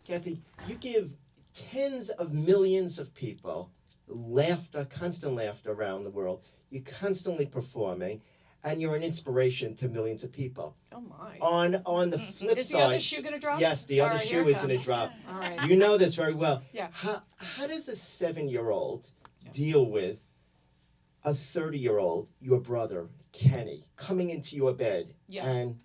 Kathy, you give tens of millions of people laughter, constant laughter around the world. You're constantly performing, and you're an inspiration to millions of people. Oh my. On the flip Is side, the other shoe going to drop? yes, the All other right, shoe here it is going to comes. drop. All right. You know this very well. Yeah. How does a 7-year-old Yeah. deal with a 30-year-old, your brother, Kenny, coming into your bed Yeah. and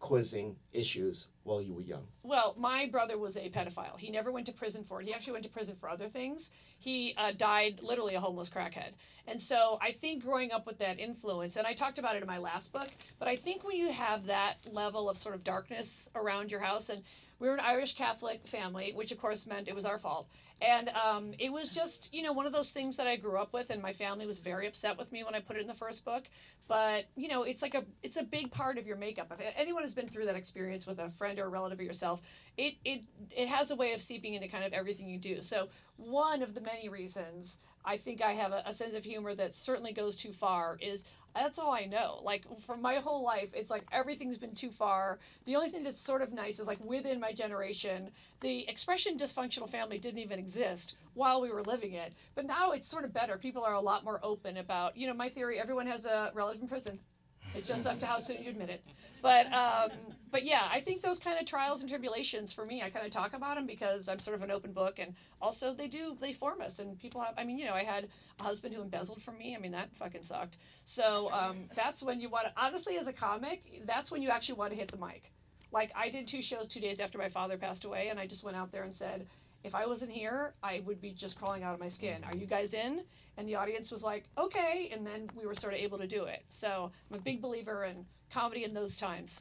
causing issues while you were young? Well, my brother was a pedophile. He never went to prison for it. He actually went to prison for other things. He died literally a homeless crackhead. And so I think growing up with that influence, and I talked about it in my last book, but I think when you have that level of sort of darkness around your house, and we were an Irish Catholic family, which of course meant it was our fault. And it was just, one of those things that I grew up with, and my family was very upset with me when I put it in the first book. But, it's a big part of your makeup. If anyone has been through that experience with a friend or a relative of yourself, it has a way of seeping into kind of everything you do. So one of the many reasons I think I have a sense of humor that certainly goes too far is that's all I know. Like, for my whole life, it's like everything's been too far. The only thing that's sort of nice is, like, within my generation, the expression dysfunctional family didn't even exist while we were living it. But now it's sort of better. People are a lot more open about, my theory, everyone has a relative in prison. It's just up to how soon you admit it. But yeah, I think those kind of trials and tribulations, for me, I kind of talk about them because I'm sort of an open book, and also they form us, and people have, I had a husband who embezzled from me. That fucking sucked. So that's when you want to, honestly, as a comic, that's when you actually want to hit the mic. Like, I did 2 shows 2 days after my father passed away, and I just went out there and said, if I wasn't here, I would be just crawling out of my skin. Are you guys in? And the audience was like, okay. And then we were sort of able to do it. So I'm a big believer in comedy in those times.